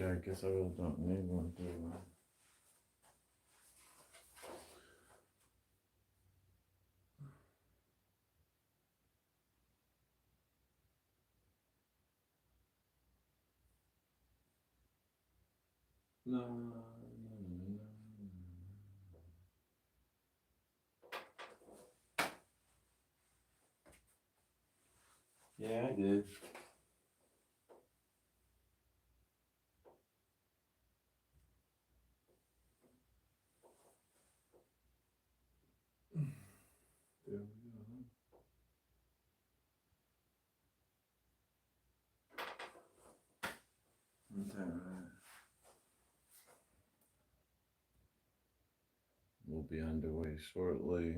Yeah, I guess I really don't need one, do I? No, no, no, no. Yeah, I did. There we go. Okay, we'll be underway shortly.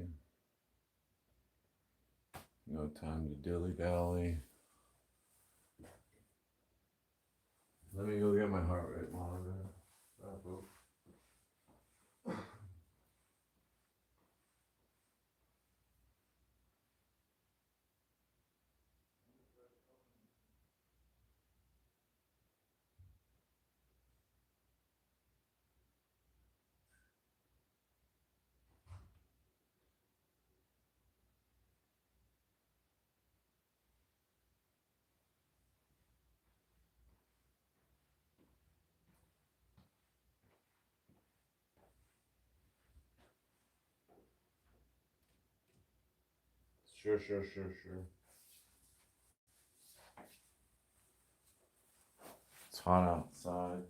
No time to dilly-dally. Let me go get my heart rate monitor. Sure. It's hot outside.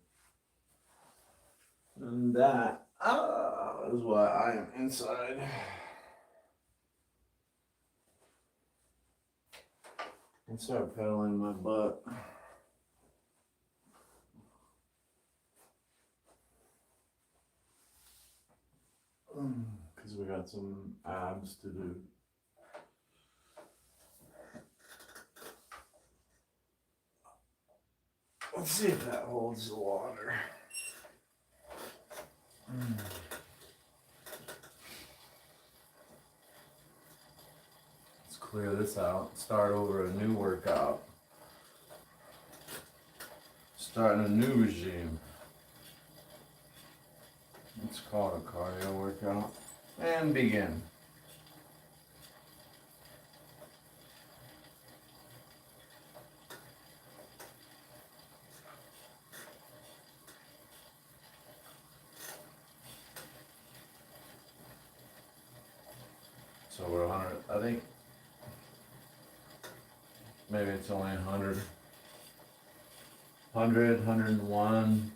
And that is why I am inside. And start pedaling my butt. Because we got some abs to do. Let's see if that holds the water. Let's clear this out. Start over a new workout. Starting a new regime. Let's call it a cardio workout. And begin. So we're 100, I think maybe it's only 100. 100, 101,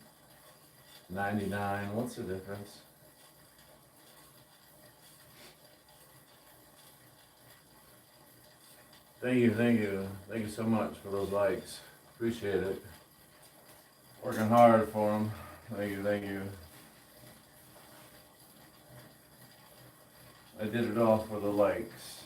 99, what's the difference? Thank you so much for those likes, appreciate it. Working hard for them, thank you. I did it all for the likes.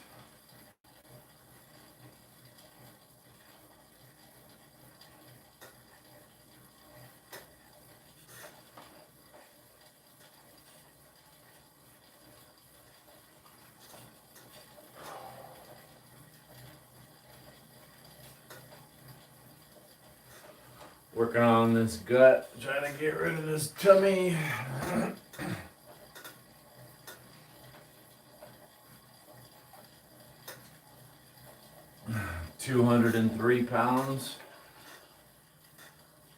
Working on this gut, trying to get rid of this tummy. 203 pounds,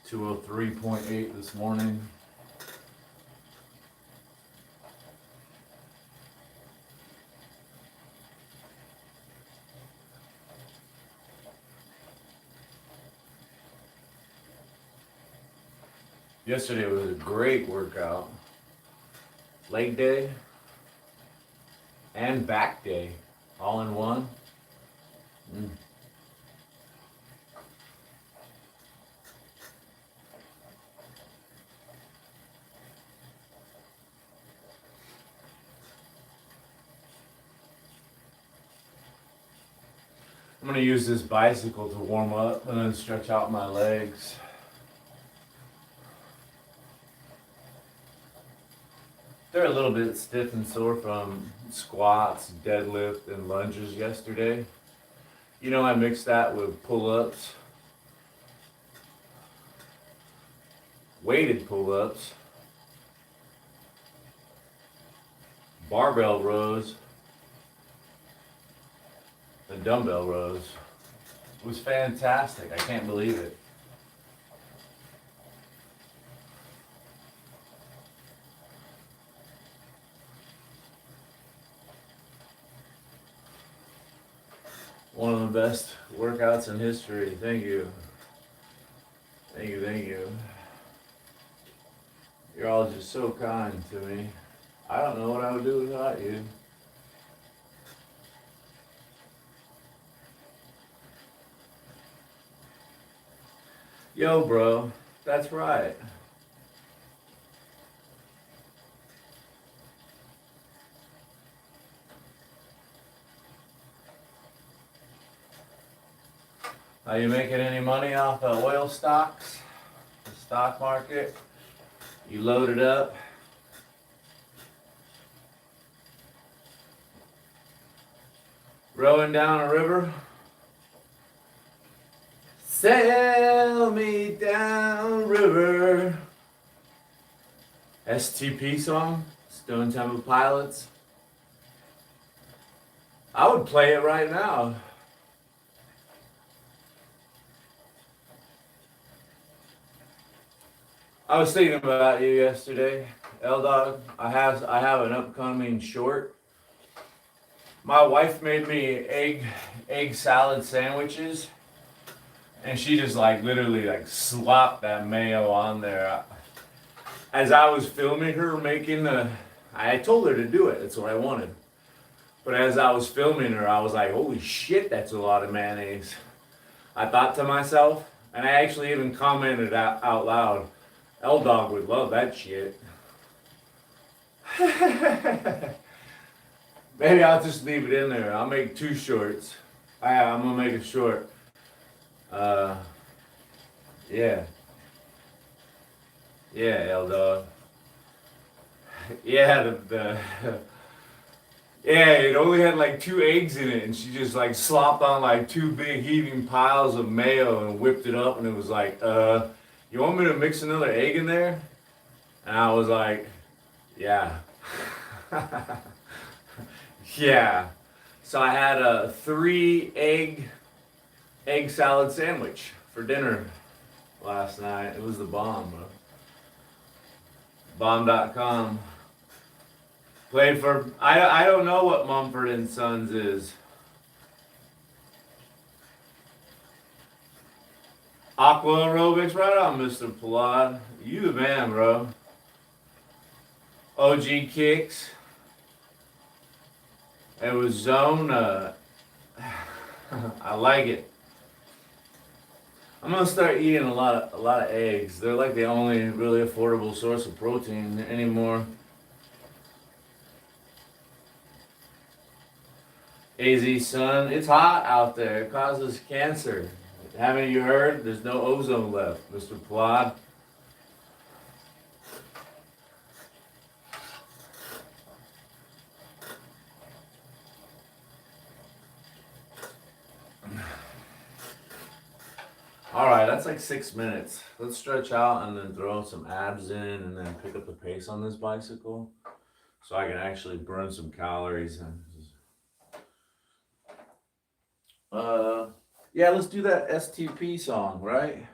203.8 this morning. Yesterday was a great workout. Leg day and back day, all in one. I'm going to use this bicycle to warm up and then stretch out my legs. They're a little bit stiff and sore from squats, deadlift, and lunges yesterday. You know, I mixed that with pull-ups. weighted pull-ups, barbell rows, and dumbbell rows. It was fantastic. I can't believe it. One of the best workouts in history. Thank you. Thank you, thank you. You're all just so kind to me. I don't know what I would do without you. Yo, bro. That's right. Are you making any money off of oil stocks? The stock market? You load it up? Rowing down a river? Sail me down river. STP song? Stone Temple Pilots? I would play it right now. I was thinking about you yesterday, L-Dog. I have an upcoming short. My wife made me egg salad sandwiches, and she just literally slopped that mayo on there. As I was filming her making I told her to do it. That's what I wanted. But as I was filming her, I was like, holy shit, that's a lot of mayonnaise. I thought to myself, and I actually even commented out loud, L-Dog would love that shit. Maybe I'll just leave it in there. I'll make 2 shorts. I'm gonna make a short. Yeah. Yeah, L-Dog. Yeah, yeah, it only had 2 eggs in it, and she just slopped on 2 big heaving piles of mayo and whipped it up, and it was you want me to mix another egg in there? And I was like, yeah. Yeah. So I had a 3 egg salad sandwich for dinner last night. It was the bomb, bro. Bomb.com. Played for, I don't know what Mumford and Sons is. Aqua aerobics, right on, Mr. Palad. You the man, bro. OG kicks. It was zone. I like it. I'm gonna start eating a lot of eggs. They're the only really affordable source of protein anymore. AZ son, it's hot out there. It causes cancer. Haven't you heard? There's no ozone left, Mr. Plod. Alright, that's 6 minutes. Let's stretch out and then throw some abs in and then pick up the pace on this bicycle so I can actually burn some calories. Yeah, let's do that STP song, right?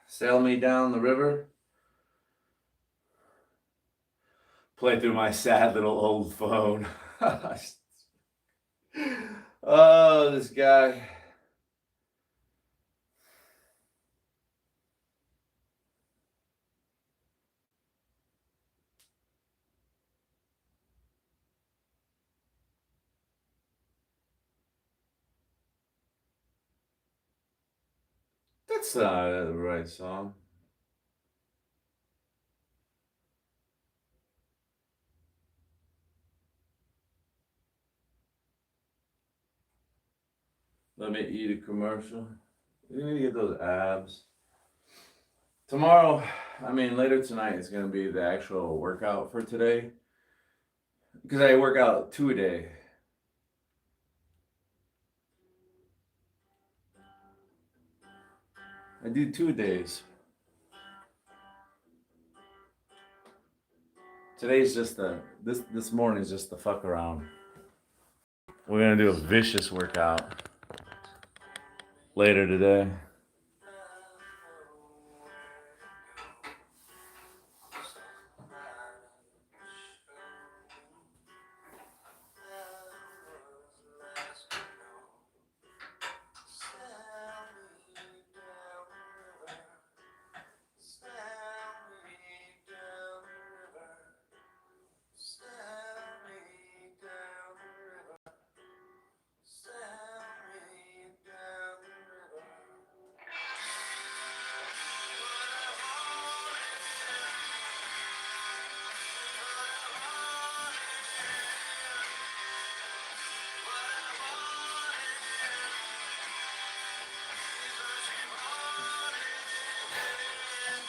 Sail me down the river. Play through my sad little old phone. Oh, this guy. That's not the right song. Let me eat a commercial. You need to get those abs. Tomorrow, later tonight is going to be the actual workout for today. Because I work out 2 a day. I do 2 days. Today's just this morning is just the fuck around. We're gonna do a vicious workout later today.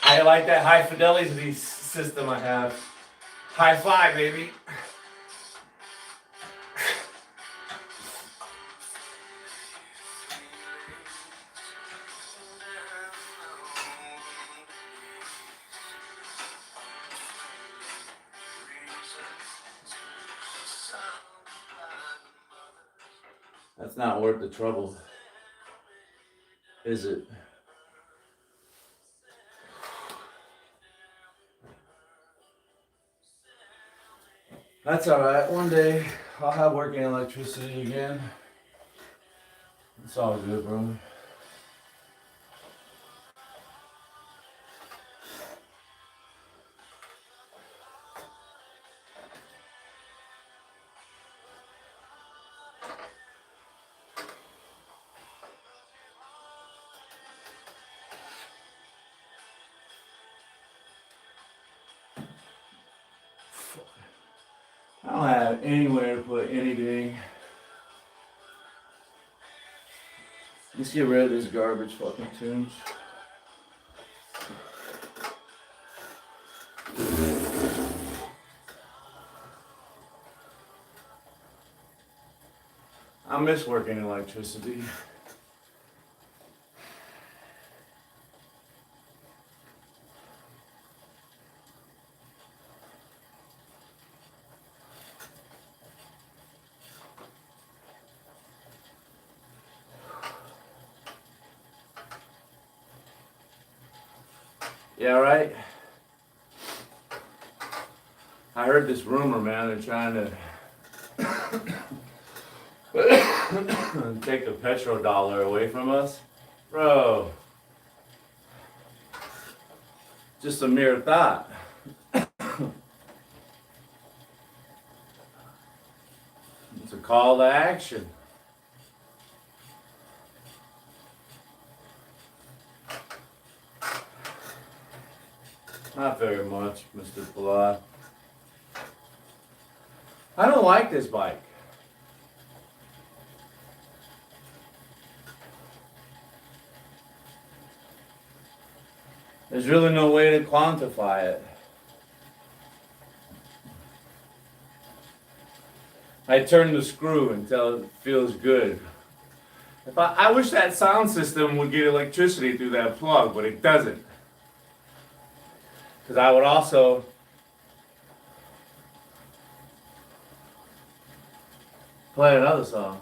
I like that high fidelity system I have. High five, baby. That's not worth the trouble, is it? That's alright. One day I'll have working electricity again. It's all good, bro. I don't have anywhere to put anything. Let's get rid of this garbage fucking tunes. I miss working electricity. Yeah, right? I heard this rumor, man. They're trying to take the petrodollar away from us. Bro, just a mere thought. It's a call to action. Not very much, Mr. Blah. I don't like this bike. There's really no way to quantify it. I turn the screw until it feels good. I wish that sound system would get electricity through that plug, but it doesn't. Because I would also play another song.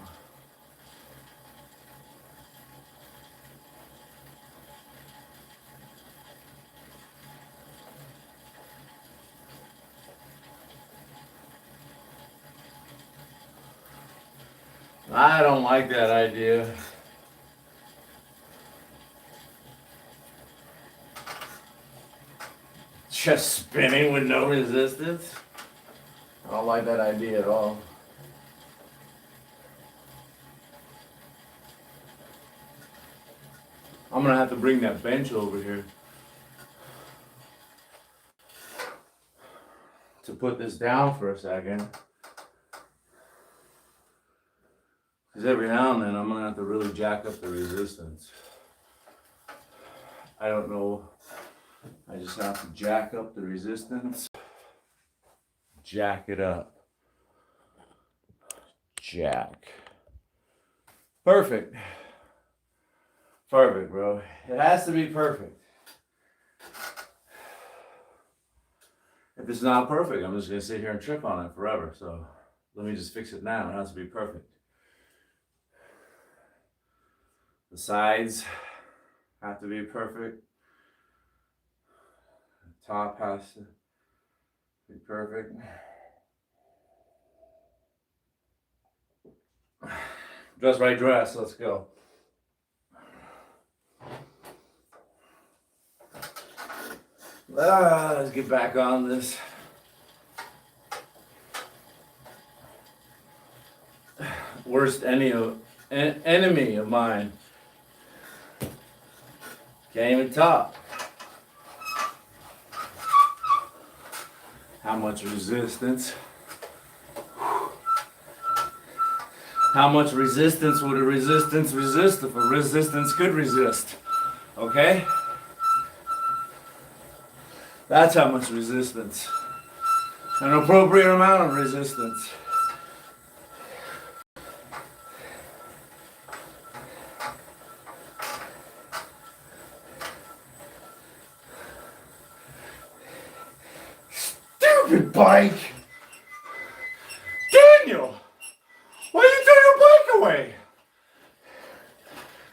I don't like that idea. Just spinning with no resistance? I don't like that idea at all. I'm gonna have to bring that bench over here to put this down for a second. Because every now and then I'm gonna have to really jack up the resistance. I don't know. I just have to jack up the resistance. Jack it up. Jack. Perfect. Perfect, bro. It has to be perfect. If it's not perfect, I'm just gonna sit here and trip on it forever. So let me just fix it now. It has to be perfect. The sides have to be perfect. The top has to be perfect. Dress right dress, let's go. Let's get back on this. Worst enemy of mine. Can't even talk. How much resistance? How much resistance would a resistance resist if a resistance could resist? Okay? That's how much resistance. An appropriate amount of resistance. Stupid bike! Daniel! Why you throw your bike away?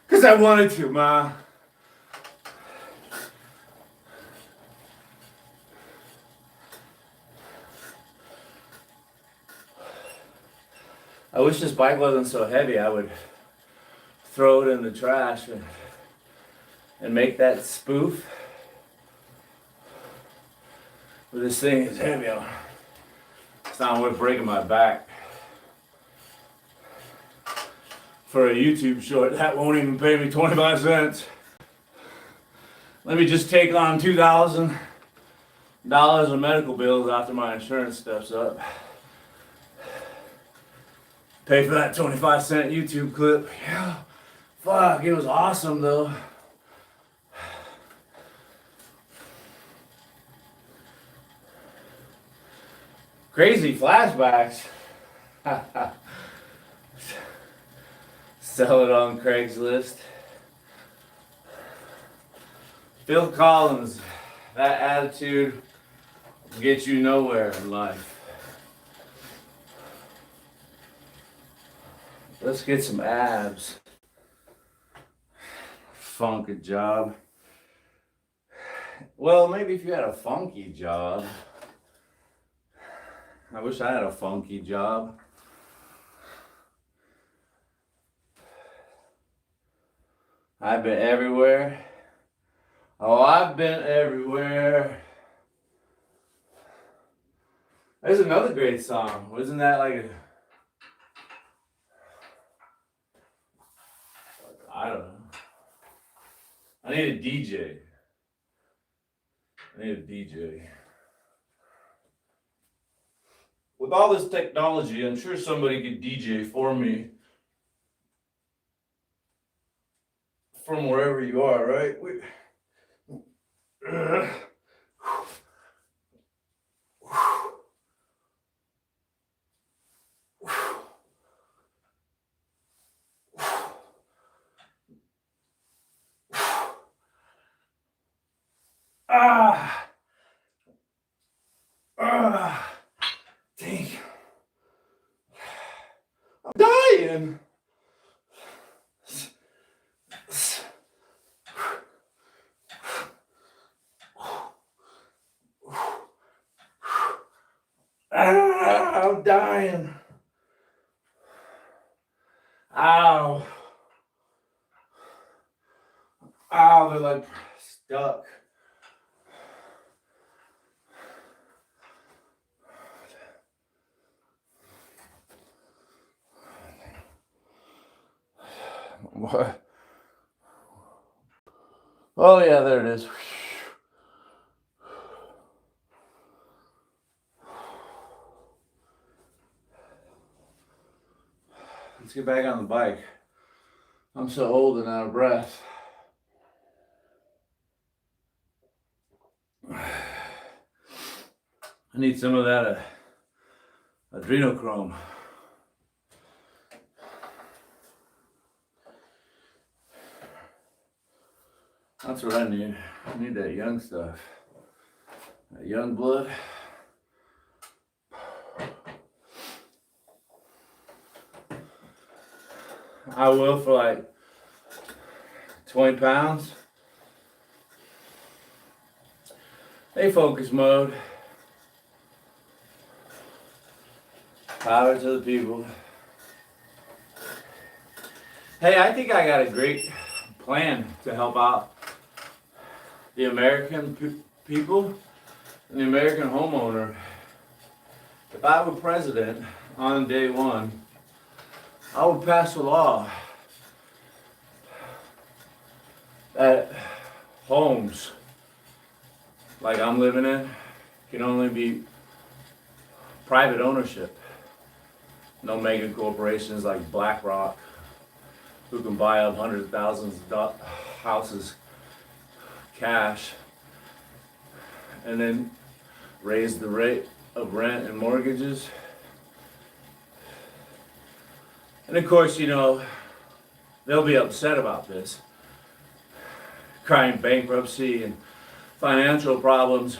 Because I wanted to, Ma. I wish this bike wasn't so heavy. I would throw it in the trash and make that spoof. But this thing is heavy. It's not worth breaking my back. For a YouTube short, that won't even pay me 25 cents. Let me just take on $2,000 of medical bills after my insurance steps up. Pay for that 25-cent YouTube clip. Yeah, fuck, it was awesome though. Crazy flashbacks. Sell it on Craigslist. Phil Collins, that attitude will get you nowhere in life. Let's get some abs. Funk a job. Well, maybe if you had a funky job. I wish I had a funky job. I've been everywhere. Oh, I've been everywhere. There's another great song. Wasn't that like a... I don't know. I need a DJ. I need a DJ. With all this technology, I'm sure somebody could DJ for me. From wherever you are, right? Dang. I'm dying. I'm dying. Ow. Ow, they're like stuck. What? Oh yeah, there it is. Let's get back on the bike. I'm so old and out of breath. I need some of that adrenochrome. That's what I need. I need that young stuff. That young blood. I will for like 20 pounds. Hey, focus mode. Power to the people. Hey, I think I got a great plan to help out the American people and the American homeowner. If I were president on day one, I would pass a law that homes like I'm living in can only be private ownership. No mega corporations like BlackRock who can buy up hundreds of thousands of houses cash and then raise the rate of rent and mortgages. And of course, you know, they'll be upset about this, crying bankruptcy and financial problems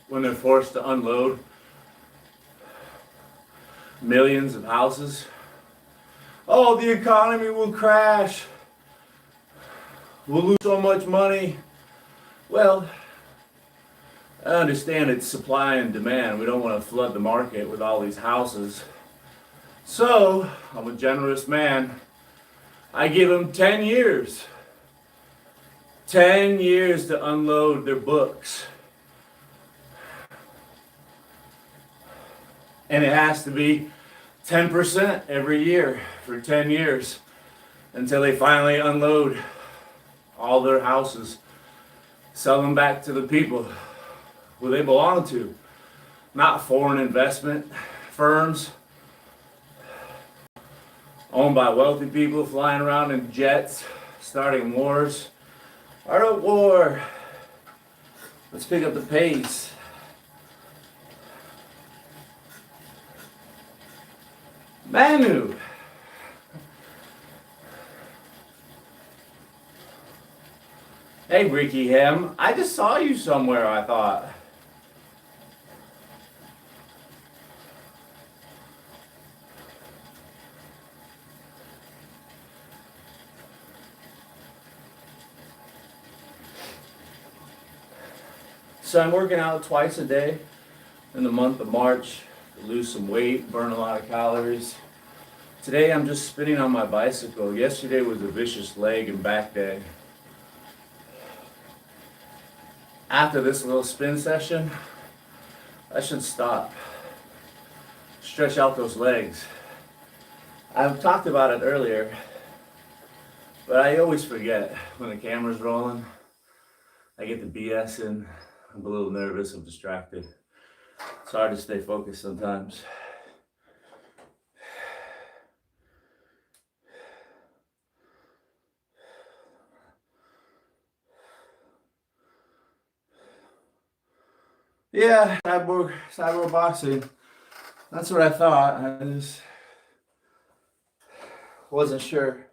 when they're forced to unload millions of houses. Oh, the economy will crash. We'll lose so much money. Well, I understand it's supply and demand. We don't want to flood the market with all these houses. So, I'm a generous man. I give them 10 years. 10 years to unload their books. And it has to be 10% every year for 10 years until they finally unload all their houses, sell them back to the people who they belong to, not foreign investment firms owned by wealthy people flying around in jets, starting wars. Art of war. Let's pick up the pace. Manu. Hey, Ricky Hem. I just saw you somewhere, I thought. So I'm working out twice a day in the month of March to lose some weight, burn a lot of calories. Today I'm just spinning on my bicycle. Yesterday was a vicious leg and back day. After this little spin session, I should stop. Stretch out those legs. I've talked about it earlier, but I always forget when the camera's rolling. I get the BS in. I'm a little nervous, I'm distracted. It's hard to stay focused sometimes. Yeah, cyborg boxing. That's what I thought. I just wasn't sure.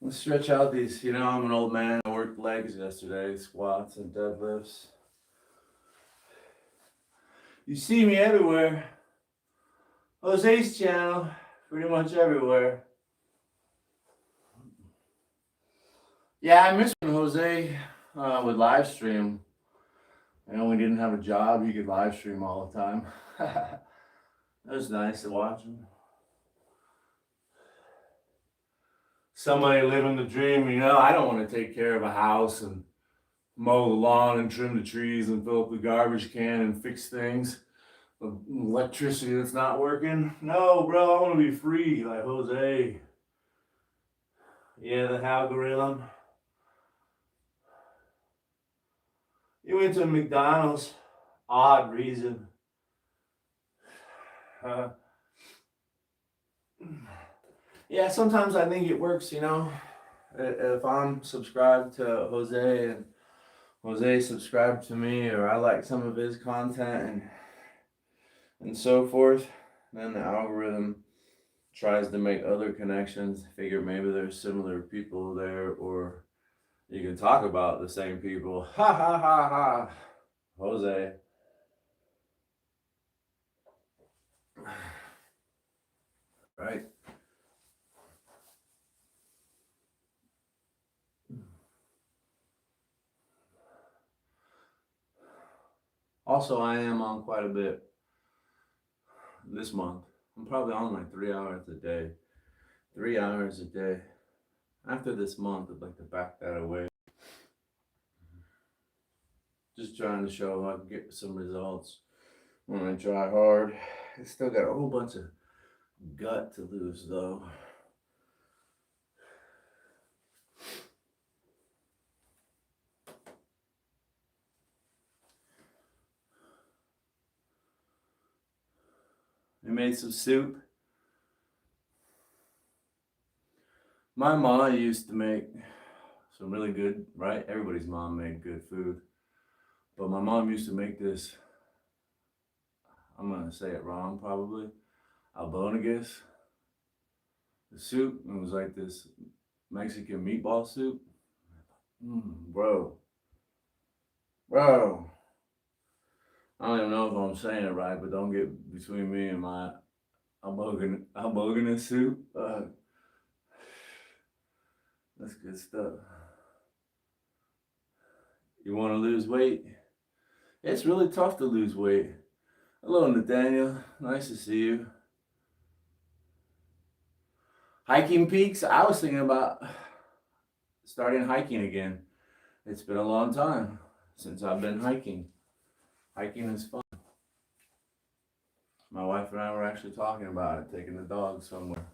Let's stretch out these, you know, I'm an old man. I worked legs yesterday, squats and deadlifts. You see me everywhere. Jose's channel, pretty much everywhere. Yeah, I miss when Jose would live stream. You know, we didn't have a job, he could live stream all the time. It was nice to watch him. Somebody living the dream, you know. I don't want to take care of a house and mow the lawn and trim the trees and fill up the garbage can and fix things. Electricity that's not working. No, bro, I want to be free like Jose. Yeah, the algorithm. You went to McDonald's. Odd reason. Yeah, sometimes I think it works, you know. If I'm subscribed to Jose and Jose subscribed to me, or I like some of his content and so forth, then the algorithm tries to make other connections. Figure maybe there's similar people there, or you can talk about the same people. Ha ha ha ha. Jose. Right? Also, I am on quite a bit this month. I'm probably on like 3 hours a day. 3 hours a day. After this month, I'd like to back that away. Just trying to show I can get some results when I try hard. I still got a whole bunch of gut to lose though. I made some soup. My mom used to make some really good, right? Everybody's mom made good food. But my mom used to make this, I'm gonna say it wrong probably, albondigas. The soup, it was like this Mexican meatball soup. Bro. Bro. I don't even know if I'm saying it right, but don't get between me and my albogana soup. That's good stuff. You want to lose weight? It's really tough to lose weight. Hello, Nathaniel. Nice to see you. Hiking peaks? I was thinking about starting hiking again. It's been a long time since I've been hiking. Hiking is fun. My wife and I were actually talking about it, taking the dog somewhere.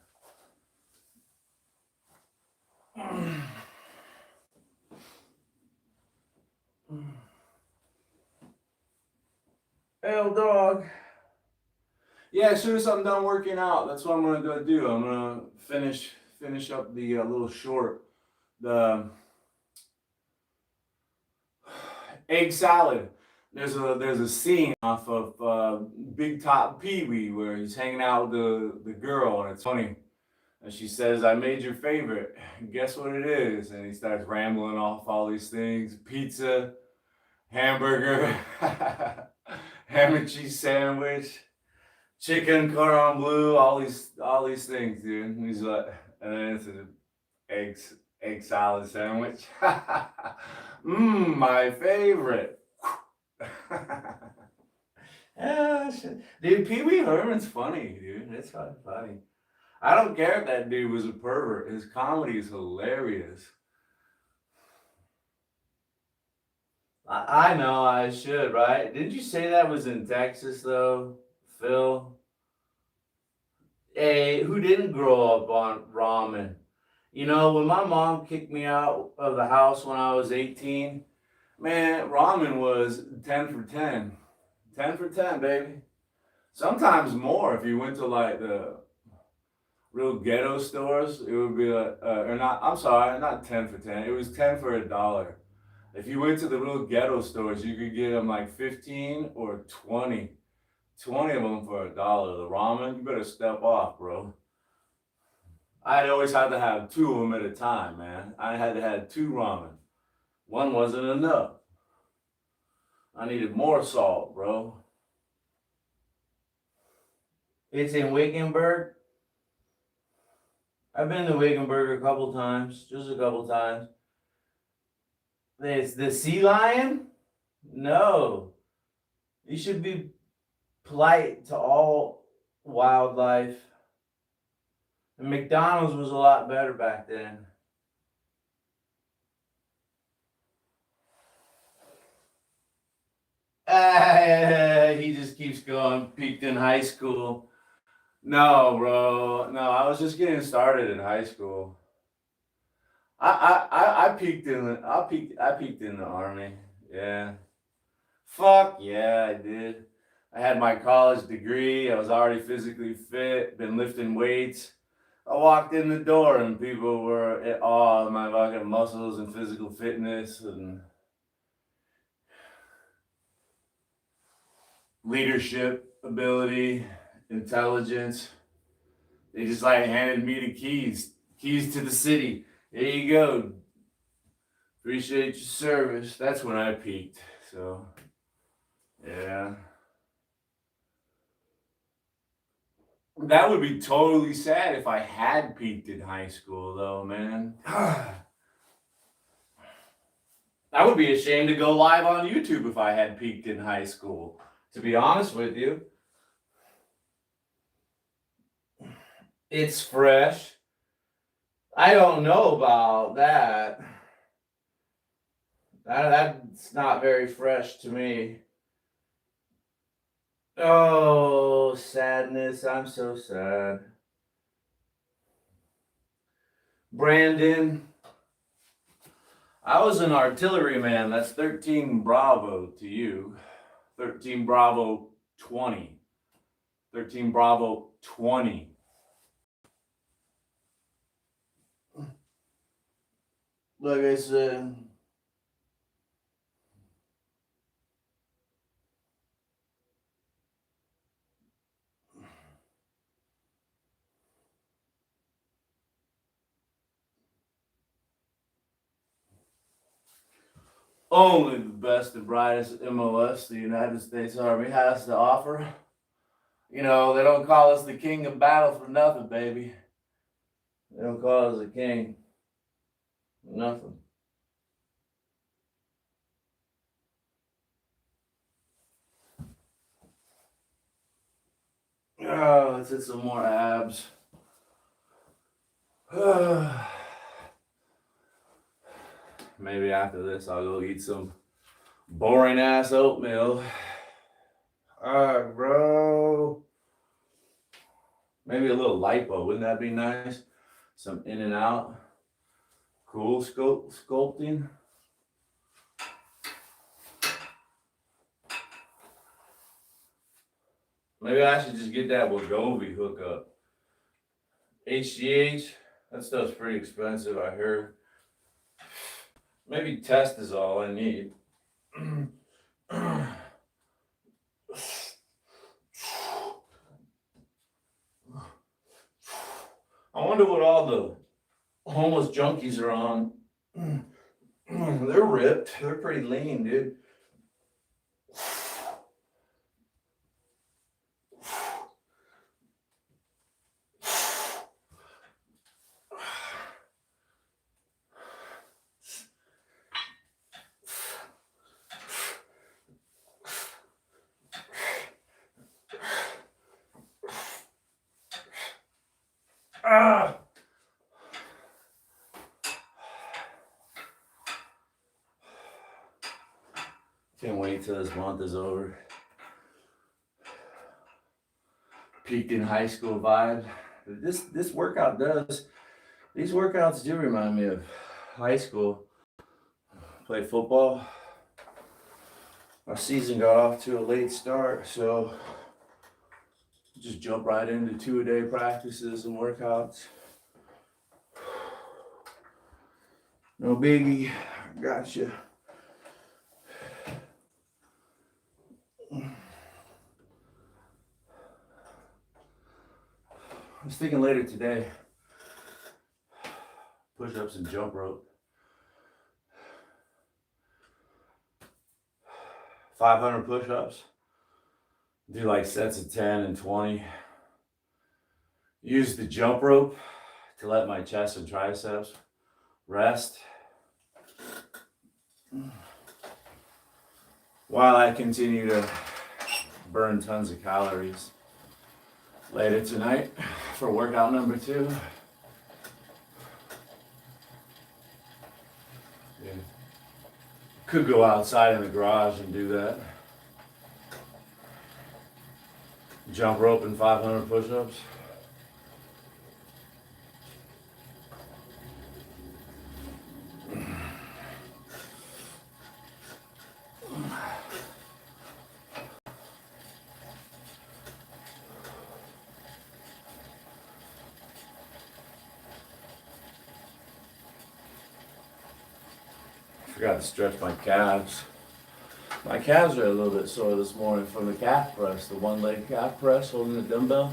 Hey, dog. Yeah, as soon as I'm done working out, that's what I'm gonna go do. I'm gonna finish up the little short, the egg salad. There's a scene off of Big Top Pee Wee where he's hanging out with the girl, and it's funny. And she says, "I made your favorite. Guess what it is?" And he starts rambling off all these things: pizza, hamburger, ham and cheese sandwich, chicken cordon bleu, all these things, dude. And he's like, and then it's an egg salad sandwich. My favorite. Yeah, shit. Dude, Pee Wee Herman's funny, dude. It's funny. I don't care if that dude was a pervert. His comedy is hilarious. I know I should, right? Didn't you say that was in Texas though, Phil? Hey, who didn't grow up on ramen? You know, when my mom kicked me out of the house when I was 18, man, ramen was 10 for 10. 10 for 10, baby. Sometimes more if you went to like the real ghetto stores, it would be like, or not, I'm sorry, not 10 for 10. It was 10 for $1. If you went to the real ghetto stores, you could get them like 15 or 20. 20 of them for $1. The ramen, you better step off, bro. I'd always had to have two of them at a time, man. I had to have two ramen. One wasn't enough. I needed more salt, bro. It's in Wickenburg. I've been to Wickenburg a couple times, just a couple times. It's the sea lion? No. You should be polite to all wildlife. And McDonald's was a lot better back then. He just keeps going. Peaked in high school. No, bro. No, I was just getting started in high school. I peaked in the I peaked in the army. Yeah. Fuck yeah, I did. I had my college degree. I was already physically fit. Been lifting weights. I walked in the door and people were at awe of my fucking muscles and physical fitness and leadership ability, intelligence. They just like handed me the keys to the city. There you go. Appreciate your service. That's when I peaked. So, yeah. That would be totally sad if I had peaked in high school, though, man. I would be ashamed to go live on YouTube if I had peaked in high school, to be honest with you. It's fresh. I don't know about that. That's not very fresh to me. Oh, sadness. I'm so sad. Brandon, I was an artilleryman. That's 13 Bravo to you. 13 Bravo 20. 13 Bravo 20. Like I said, only the best and brightest MOS the United States Army has to offer. You know, they don't call us the king of battle for nothing, baby. They don't call us the king. Nothing. Oh, let's hit some more abs. Maybe after this, I'll go eat some boring ass oatmeal. Alright, bro. Maybe a little lipo. Wouldn't that be nice? Some in and out. Cool sculpting. Maybe I should just get that Wegovy hookup. HGH, that stuff's pretty expensive, I heard. Maybe test is all I need. I wonder what all the homeless junkies are on. They're ripped. They're pretty lean, dude. Ah! Can't wait till this month is over. Peaked in high school vibe. This workout does. These workouts do remind me of high school. Played football. Our season got off to a late start, so just jump right into 2-a-day practices and workouts. No biggie. Gotcha. I was thinking later today, push-ups and jump rope. 500 push-ups. Do like sets of 10 and 20. Use the jump rope to let my chest and triceps rest while I continue to burn tons of calories later tonight for workout number 2. Yeah. Could go outside in the garage and do that. Jump rope and 500 push-ups. Forgot to stretch my calves. My calves are a little bit sore this morning from the calf press, the one-leg calf press holding the dumbbell.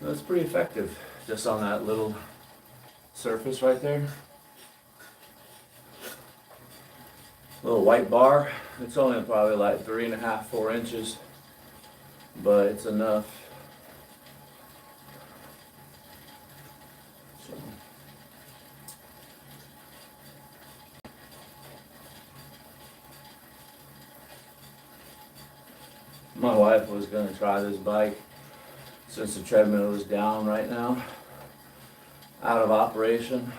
That's pretty effective, just on that little surface right there. Little white bar. It's only probably like 3.5, 4 inches, but it's enough. So. My wife was gonna try this bike since the treadmill is down right now, out of operation.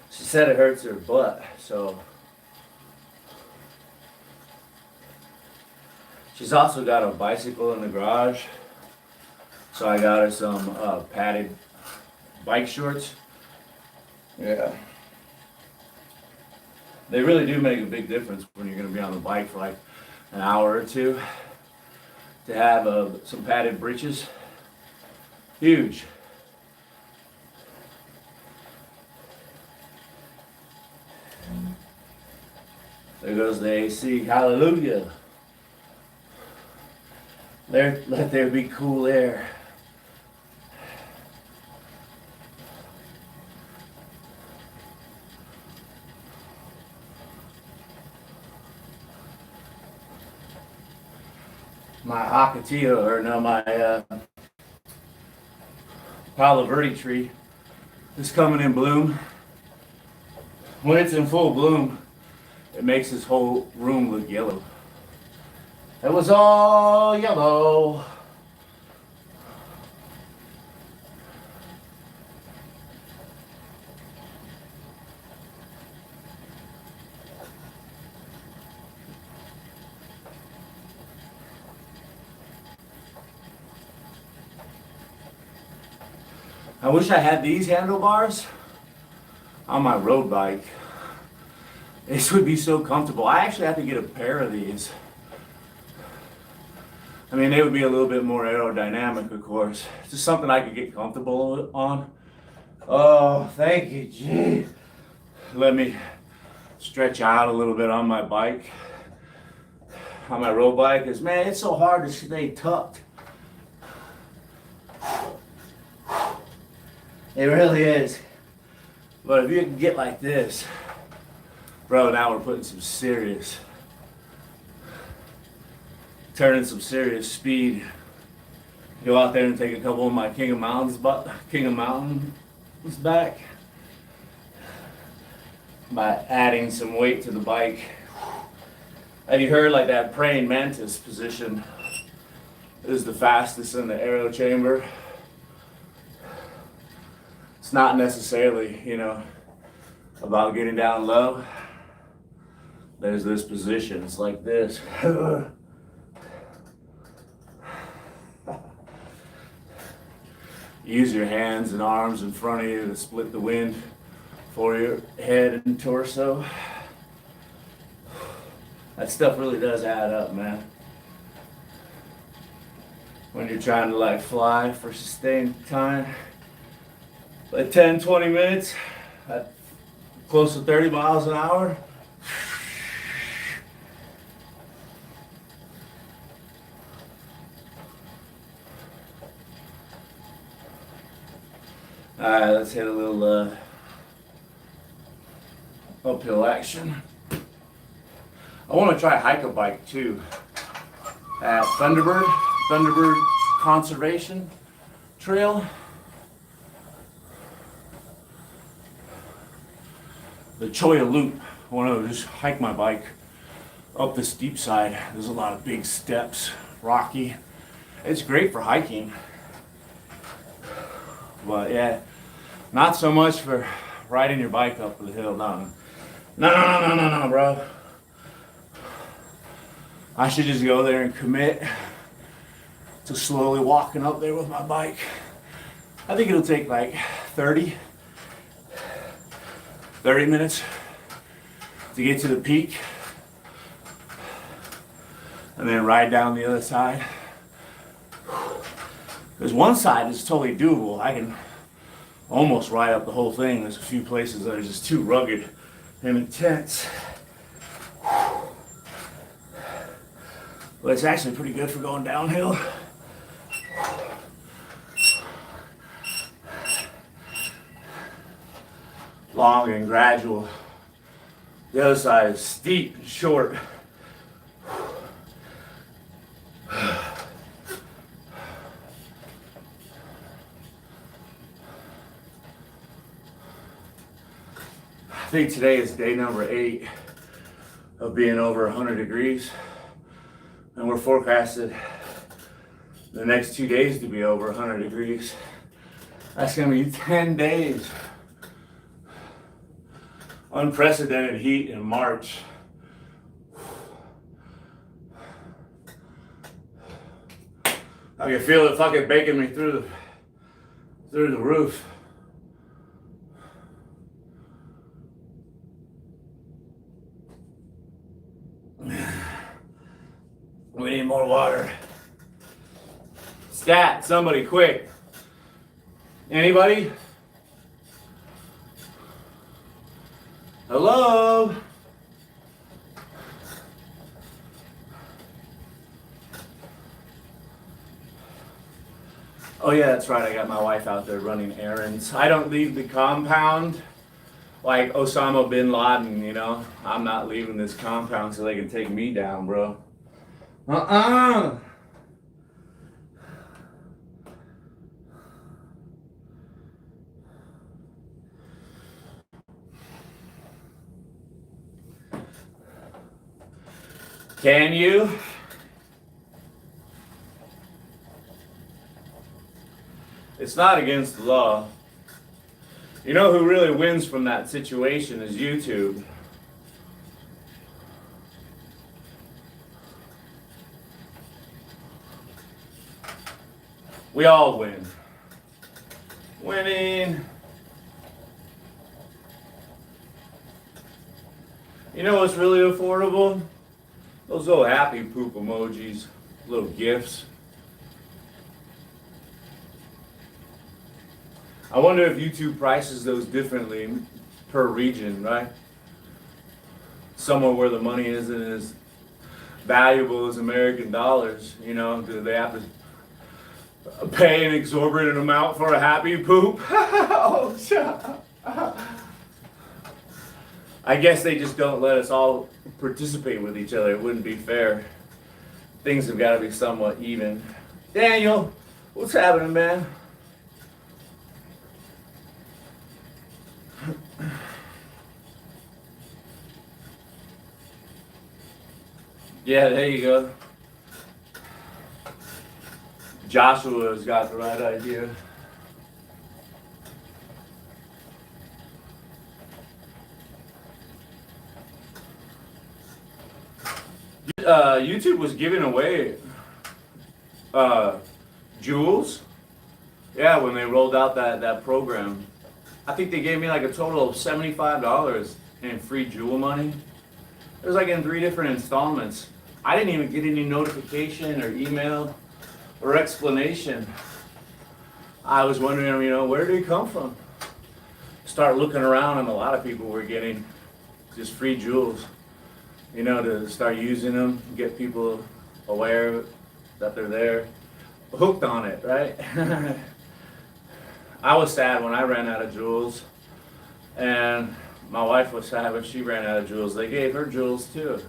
She said it hurts her butt, so she's also got a bicycle in the garage, so I got her some padded bike shorts. Yeah. They really do make a big difference when you're going to be on the bike for like an hour or two. To have some padded breeches, huge. There goes the AC. Hallelujah. Let there be cool air. My Acatillo, or no, my Palo Verde tree is coming in bloom. When it's in full bloom, it makes this whole room look yellow. It was all yellow. I wish I had these handlebars on my road bike. This would be so comfortable. I actually have to get a pair of these. I mean, they would be a little bit more aerodynamic, of course. It's just something I could get comfortable on. Oh, thank you, gee. Let me stretch out a little bit on my bike, on my road bike, because man, it's so hard to stay tucked. It really is. But if you can get like this, bro, now we're putting some serious, turning some serious speed. Go out there and take a couple of my King of Mountains back by adding some weight to the bike. Have you heard like that praying mantis position is the fastest in the aero chamber? It's not necessarily, about getting down low. There's this position, it's like this. Use your hands and arms in front of you to split the wind for your head and torso. That stuff really does add up, man. When you're trying to like fly for sustained time. Like 10, 20 minutes at close to 30 miles an hour. All right, let's hit a little uphill action. I want to try hike a bike too at Thunderbird Conservation Trail. The Choya Loop. I want to just hike my bike up the steep side. There's a lot of big steps, rocky. It's great for hiking. But yeah, not so much for riding your bike up the hill. No, bro. I should just go there and commit to slowly walking up there with my bike. I think it'll take like 30 minutes to get to the peak and then ride down the other side. There's one side that's totally doable. I can almost ride up the whole thing. There's a few places that are just too rugged and intense. But it's actually pretty good for going downhill. long and gradual. The other side is steep and short. I think today is day number 8 of being over 100 degrees. And we're forecasted the next 2 days to be over 100 degrees. That's gonna be 10 days. Unprecedented heat in March. I can feel it fucking baking me through the roof. We need more water. Stat, somebody quick. Anybody? Hello? Oh yeah, that's right, I got my wife out there running errands. I don't leave the compound like Osama bin Laden, you know? I'm not leaving this compound so they can take me down, bro. Can you? It's not against the law. You know who really wins from that situation is YouTube. We all win. Winning. You know what's really affordable? Those little happy poop emojis, little gifts. I wonder if YouTube prices those differently per region, right? Somewhere where the money isn't as valuable as American dollars, you know, do they have to pay an exorbitant amount for a happy poop? Oh, shut up. I guess they just don't let us all participate with each other. It wouldn't be fair. Things have got to be somewhat even. Daniel, what's happening, man? Yeah, there you go. Joshua's got the right idea. YouTube was giving away jewels. Yeah, when they rolled out that program. I think they gave me like a total of $75 in free jewel money. It was like in 3 different installments. I didn't even get any notification or email or explanation. I was wondering, you know, where did it come from? Start looking around and a lot of people were getting just free jewels, you know, to start using them, get people aware that they're there, hooked on it, right? I was sad when I ran out of jewels, and my wife was sad when she ran out of jewels. They gave her jewels too.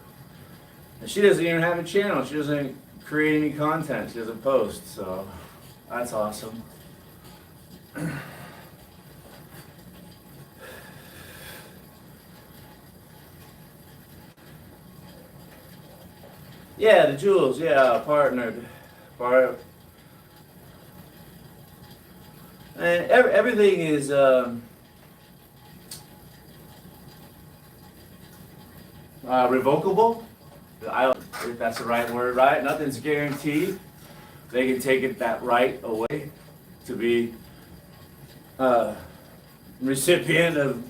And she doesn't even have a channel. She doesn't create any content. She doesn't post, so that's awesome. Yeah, the jewels, yeah, partnered. And everything is revocable. I don't know if that's the right word, right? Nothing's guaranteed. They can take it that right away to be recipient of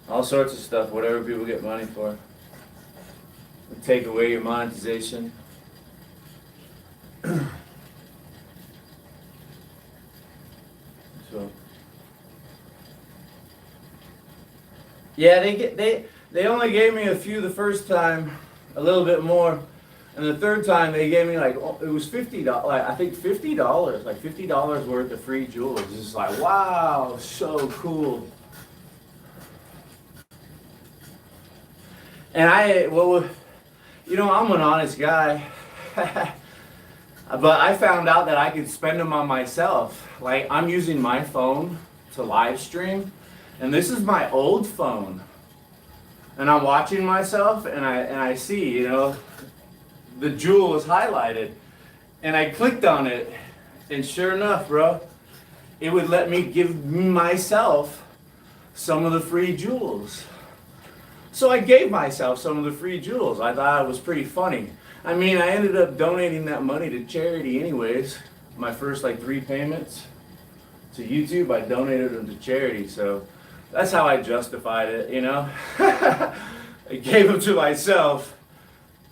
all sorts of stuff, whatever people get money for. Take away your monetization. So yeah, they only gave me a few the first time, a little bit more, and And the third time they gave me like, it was $50, like I think $50, like $50 worth of free jewels. It's just like, wow, so cool. And I'm an honest guy. But I found out that I could spend them on myself. Like, I'm using my phone to live stream, and this is my old phone. And I'm watching myself, and I see, the jewel is highlighted. And I clicked on it, and sure enough, bro, it would let me give myself some of the free jewels. So I gave myself some of the free jewels. I thought it was pretty funny. I mean, I ended up donating that money to charity anyways. My first like 3 payments to YouTube, I donated them to charity. So that's how I justified it, I gave them to myself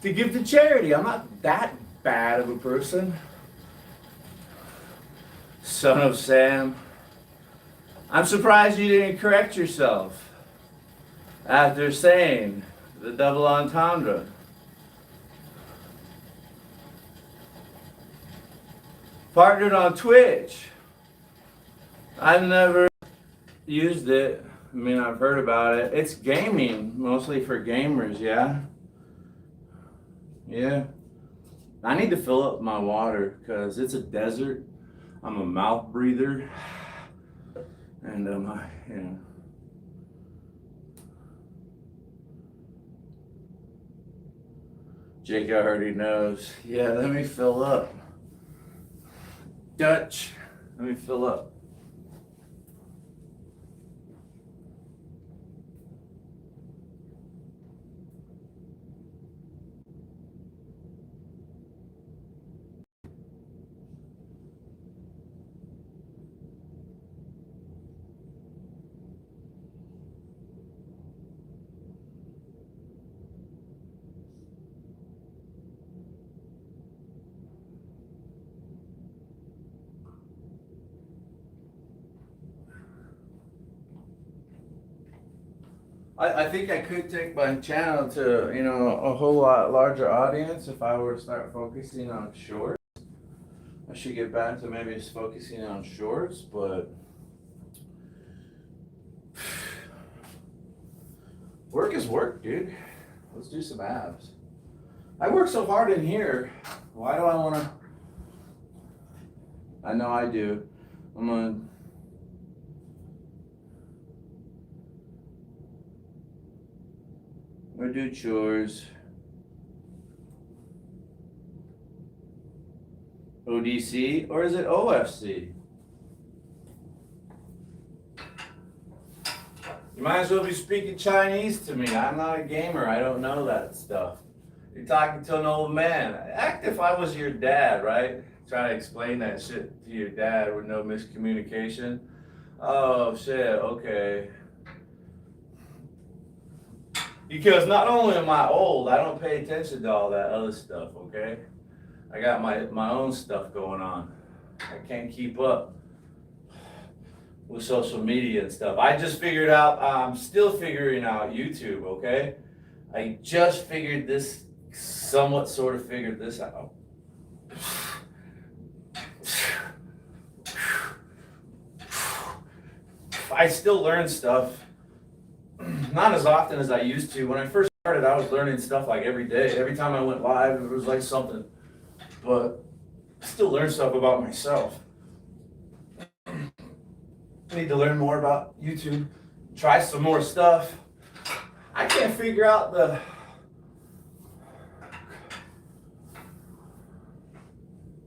to give to charity. I'm not that bad of a person. Son of Sam. I'm surprised you didn't correct yourself after saying the double entendre. Partnered on Twitch. I've never used it. I mean, I've heard about it. It's gaming, mostly for gamers, yeah? Yeah. I need to fill up my water because it's a desert. I'm a mouth breather. And, Jake already knows. Yeah, let me fill up. Dutch, let me fill up. I think I could take my channel to, a whole lot larger audience if I were to start focusing on shorts. I should get back to maybe just focusing on shorts, but work is work, dude. Let's do some abs. I work so hard in here. Why do I want to? I know I do. I'm gonna do chores. ODC, or is it OFC? You might as well be speaking Chinese to me. I'm not a gamer. I don't know that stuff. You're talking to an old man. Act if I was your dad, right? Try to explain that shit to your dad with no miscommunication. Oh, shit, okay. Because not only am I old, I don't pay attention to all that other stuff, okay? I got my own stuff going on. I can't keep up with social media and stuff. I just figured out, I'm still figuring out YouTube, okay? I just figured this, somewhat sort of figured this out. I still learn stuff, not as often as I used to. When I first started, I was learning stuff like every day. Every time I went live, it was like something. But I still learn stuff about myself. I need to learn more about YouTube, try some more stuff. I can't figure out the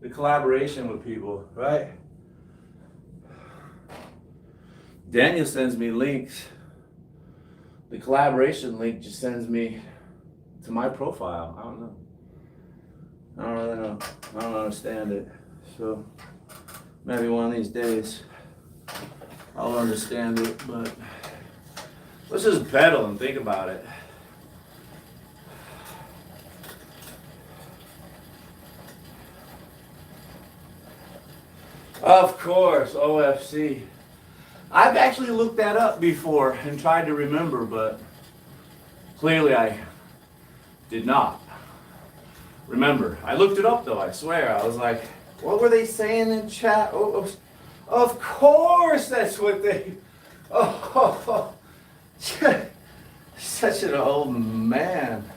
collaboration with people, right? Daniel sends me links. The collaboration link just sends me to my profile. I don't know. I don't really know. I don't understand it. So maybe one of these days I'll understand it, but let's just pedal and think about it. Of course, OFC. I've actually looked that up before and tried to remember, but clearly I did not. Remember, I looked it up though, I swear. I was like, what were they saying in chat? Oh, of course that's what they, oh, such an old man.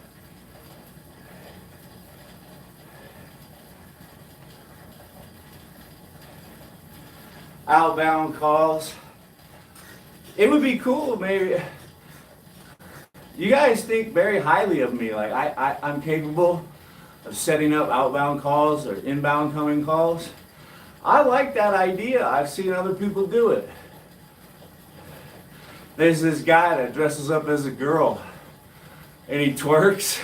Outbound calls. It would be cool, maybe. You guys think very highly of me. Like I'm capable of setting up outbound calls or inbound coming calls. I like that idea. I've seen other people do it. There's this guy that dresses up as a girl and he twerks.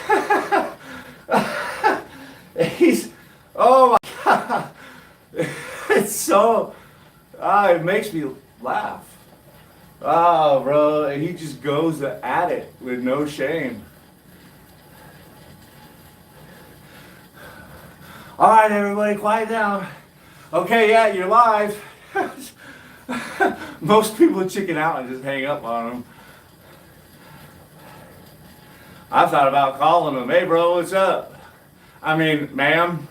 He's, oh my God. It's so, it makes me laugh. Oh, bro, he just goes at it with no shame. All right, everybody, quiet down. Okay, yeah, you're live. Most people chicken out and just hang up on them. I thought about calling them. Hey, bro, what's up? I mean, ma'am,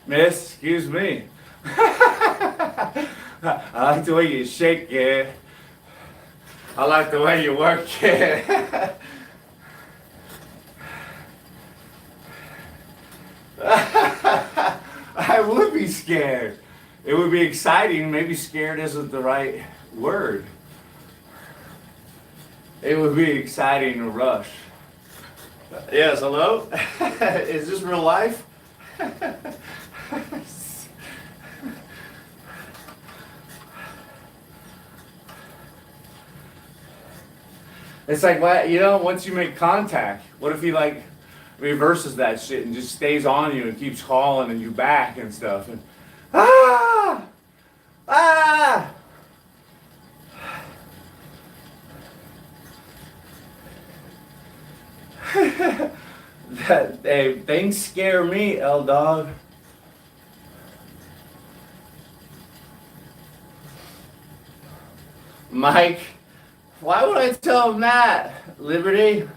miss, excuse me. I like the way you shake it. I like the way you work it. I would be scared. It would be exciting. Maybe scared isn't the right word. It would be exciting to rush. Yes, hello? Is this real life? It's like, once you make contact, what if he like reverses that shit and just stays on you and keeps calling and you back and stuff? And hey, things scare me, L Dog. Mike, why would I tell him that? Liberty?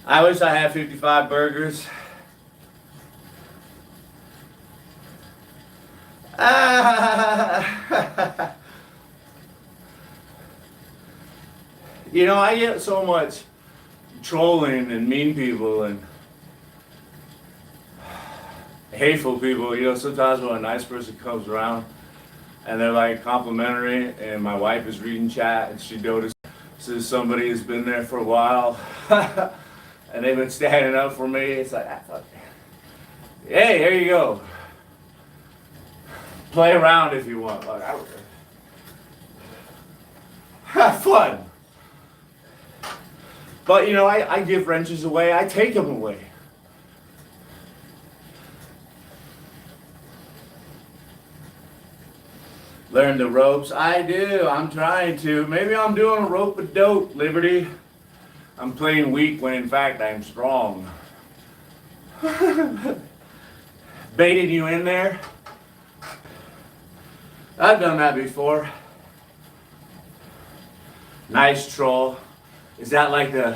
I wish I had 55 burgers. I get so much trolling and mean people and hateful people. Sometimes when a nice person comes around and they're like complimentary, and my wife is reading chat and she notices somebody has been there for a while and they've been standing up for me. It's like, hey, here you go. Play around if you want. Like, have fun. But I give wrenches away. I take them away. Learn the ropes. I do. I'm trying to. Maybe I'm doing a rope of dope, Liberty. I'm playing weak when in fact I'm strong. Baiting you in there. I've done that before. Nice troll. Is that like the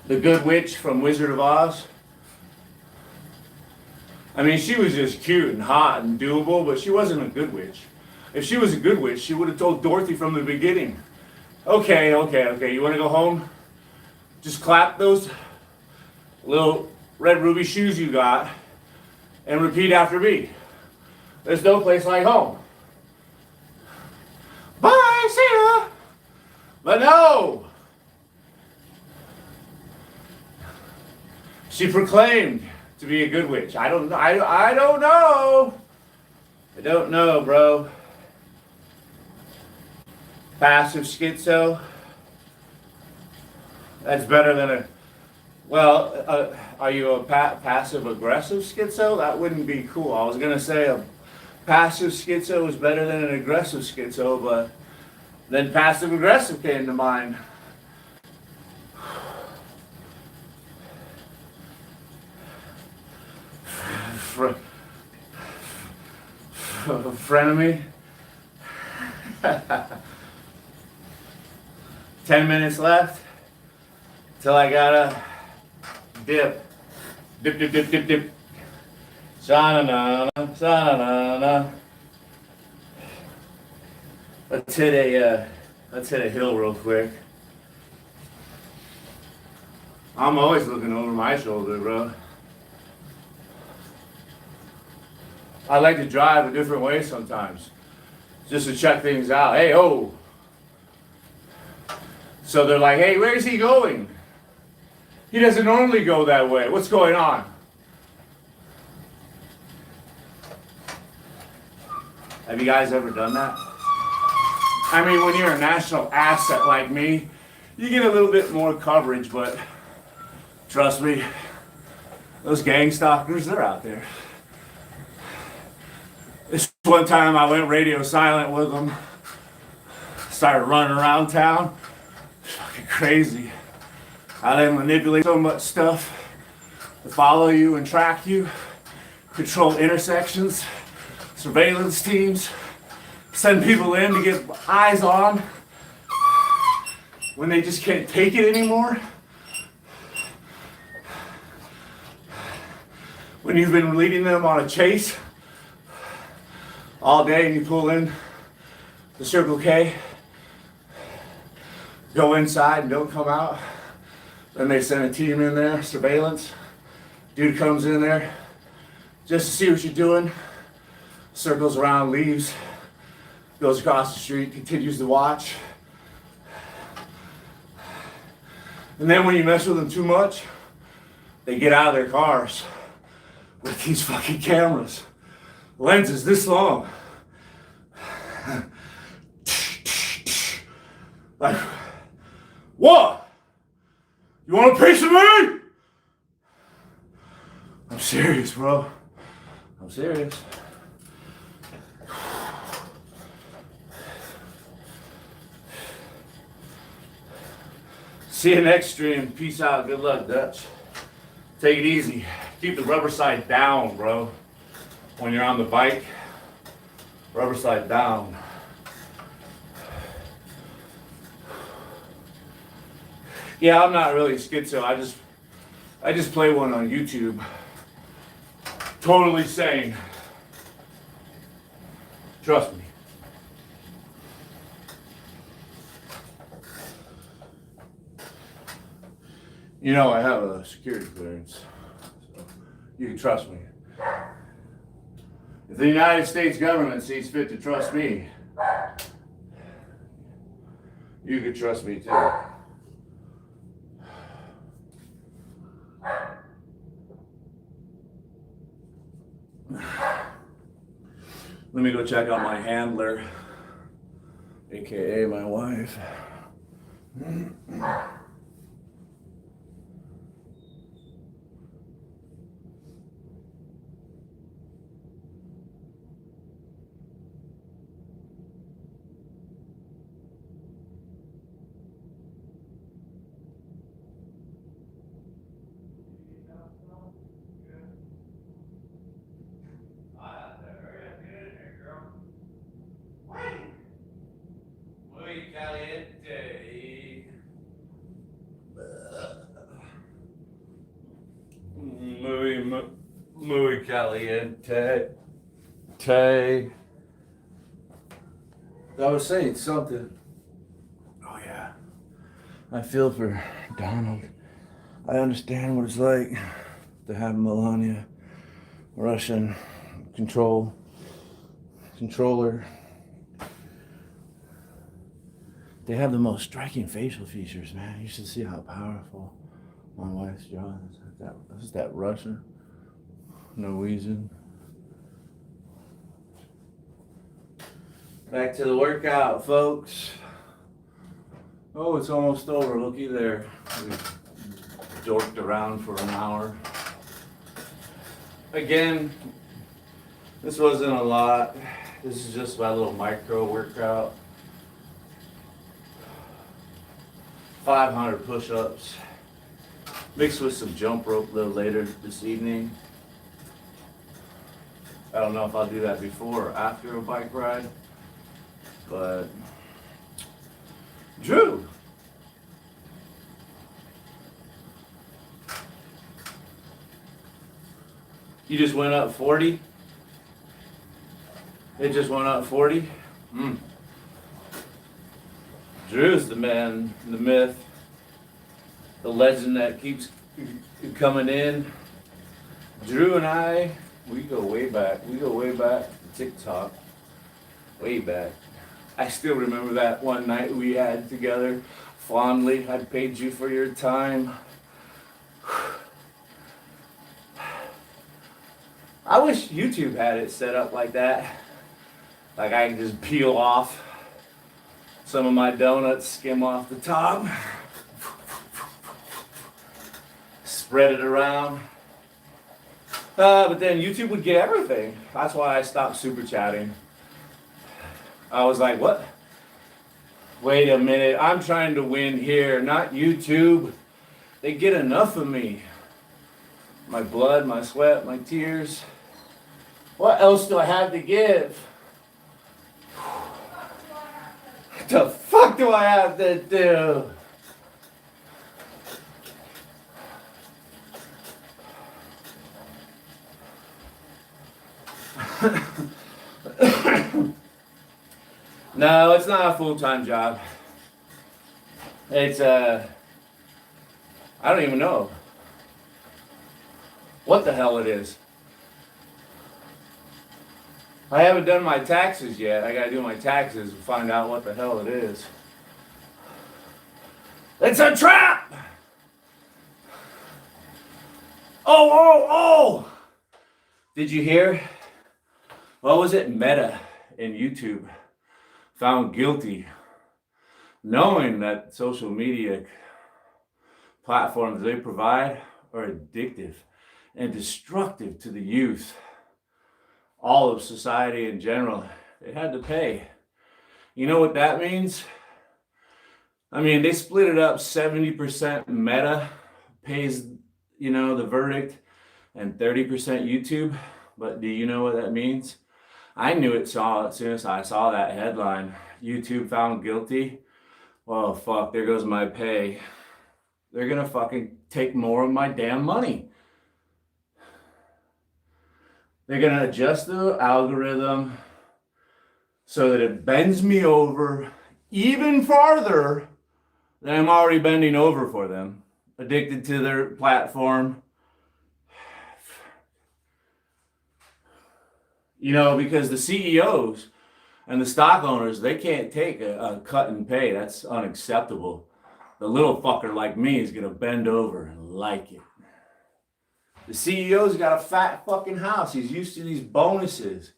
good witch from Wizard of Oz? I mean, she was just cute and hot and doable, but she wasn't a good witch. If she was a good witch, she would have told Dorothy from the beginning. Okay, you want to go home? Just clap those little red ruby shoes you got and repeat after me. There's no place like home. Bye, see ya. But no. She proclaimed to be a good witch. I don't know. I don't know. I don't know, bro. Passive schizo. That's better than a. Well, are you a passive aggressive schizo? That wouldn't be cool. I was gonna say a passive schizo is better than an aggressive schizo, but then passive aggressive came to mind. Frenemy. 10 minutes left. till I gotta dip. Dip, dip, dip, dip, dip. Sha-na-na-na, sha-na-na-na. Let's hit a hill real quick. I'm always looking over my shoulder, bro. I like to drive a different way sometimes, just to check things out. Hey, oh. So they're like, hey, where's he going? He doesn't normally go that way. What's going on? Have you guys ever done that? I mean, when you're a national asset like me, you get a little bit more coverage, but trust me, those gang stalkers, they're out there. This one time I went radio silent with them, started running around town. It's fucking crazy how they manipulate so much stuff to follow you and track you, control intersections, surveillance teams, send people in to get eyes on when they just can't take it anymore. When you've been leading them on a chase all day and you pull in the Circle K, go inside and don't come out. Then they send a team in there, surveillance. Dude comes in there just to see what you're doing, circles around, leaves, goes across the street, continues to watch. And then when you mess with them too much, they get out of their cars with these fucking cameras. Lenses this long. Like, what? You want a piece of me? I'm serious, bro. I'm serious. See you next stream. Peace out. Good luck, Dutch. Take it easy. Keep the rubber side down, bro. When you're on the bike, rubber side down. Yeah, I'm not really schizo. I just play one on YouTube. Totally sane. Trust me. You know I have a security clearance, so you can trust me. If the United States government sees fit to trust me, you can trust me too. Let me go check out my handler, aka my wife. Muy caliente. Muy caliente. I was saying something. Oh yeah. I feel for Donald. I understand what it's like to have Melania, Russian controller. They have the most striking facial features, man. You should see how powerful my wife's jaw is. Is that Russian? Norwegian? Back to the workout, folks. Oh, it's almost over. Looky there. We dorked around for an hour. Again, this wasn't a lot. This is just my little micro workout. 500 push-ups, mixed with some jump rope a little later this evening. I don't know if I'll do that before or after a bike ride, but Drew, You just went up 40? It just went up 40? Drew's the man, the myth, the legend that keeps coming in. Drew and I, we go way back. We go way back to TikTok. Way back. I still remember that one night we had together fondly. I paid you for your time. I wish YouTube had it set up like that. Like I can just peel off some of my donuts, skim off the top, spread it around. But then YouTube would get everything. That's why I stopped super chatting. I was like, what? Wait a minute, I'm trying to win here, not YouTube. They get enough of me. My blood, my sweat, my tears. What else do I have to give? What the fuck do I have to do? No, it's not a full-time job. It's I don't even know what the hell it is. I haven't done my taxes yet. I gotta do my taxes and find out what the hell it is. It's a trap! Oh! Did you hear? What was it? Meta in YouTube found guilty, knowing that social media platforms they provide are addictive and destructive to the youth, all of society in general. They had to pay. You know what that means? I mean, they split it up 70% Meta pays, the verdict, and 30% YouTube. But do you know what that means? I knew it as soon as I saw that headline. YouTube found guilty. Well, fuck, there goes my pay. They're gonna fucking take more of my damn money. They're gonna adjust the algorithm so that it bends me over even farther than I'm already bending over for them. Addicted to their platform. Because the CEOs and the stock owners, they can't take a cut in pay. That's unacceptable. The little fucker like me is gonna bend over and like it. The CEO's got a fat fucking house. He's used to these bonuses.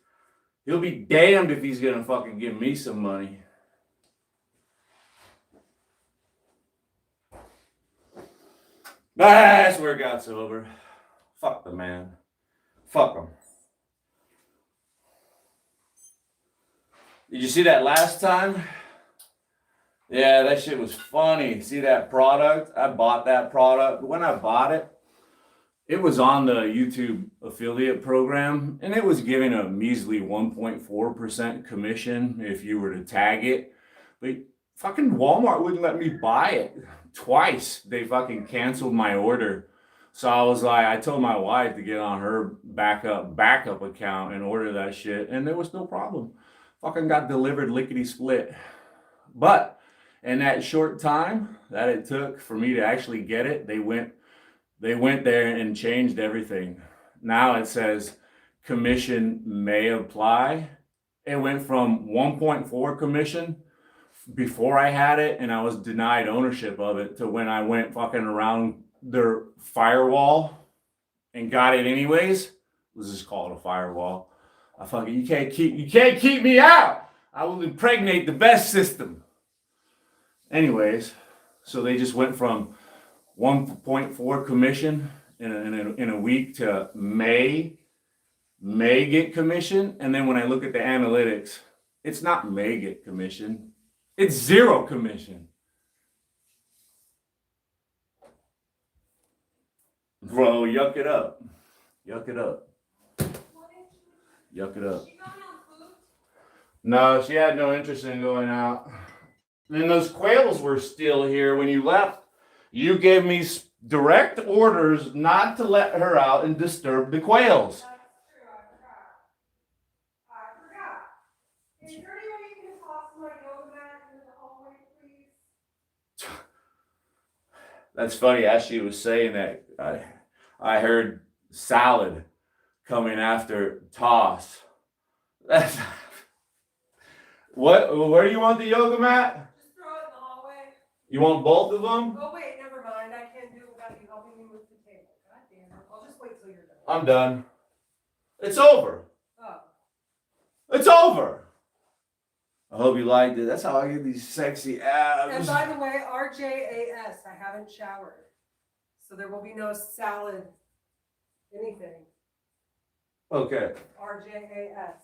He'll be damned if he's gonna fucking give me some money. That's where it got sober. Fuck the man. Fuck him. Did you see that last time? Yeah, that shit was funny. See that product? I bought that product. When I bought it, it was on the YouTube affiliate program, and it was giving a measly 1.4% commission if you were to tag it. But fucking Walmart wouldn't let me buy it. Twice they fucking canceled my order. So I told my wife to get on her backup account and order that shit, and there was no problem. Fucking got delivered lickety split. But in that short time that it took for me to actually get it, they went there and changed everything. Now it says commission may apply. It went from 1.4 commission before I had it and I was denied ownership of it to when I went fucking around their firewall and got it anyways. Let's just call it a firewall. You can't keep me out. I will impregnate the best system. Anyways, so they just went from 1.4 commission in a week to may get commission. And then when I look at the analytics, it's not may get commission. It's zero commission. Bro, yuck it up. Yuck it up. Yuck it up. No, she had no interest in going out. And those quails were still here when you left. You gave me direct orders not to let her out and disturb the quails. That's true, I forgot. Is there any way you can toss my yoga mat into the hallway, please? That's funny. As she was saying that, I heard salad coming after toss. That's what? Where do you want the yoga mat? Just throw it in the hallway. You want both of them? Oh wait, never mind. I can't do it without you helping me with the table. God damn it. I'll just wait till you're done. I'm done. It's over. Oh. It's over. I hope you liked it. That's how I get these sexy abs. And by the way, RJAS, I haven't showered. So there will be no salad, anything. Okay. RJAS.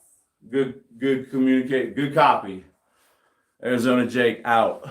Good communicate. Good copy. Arizona Jake out.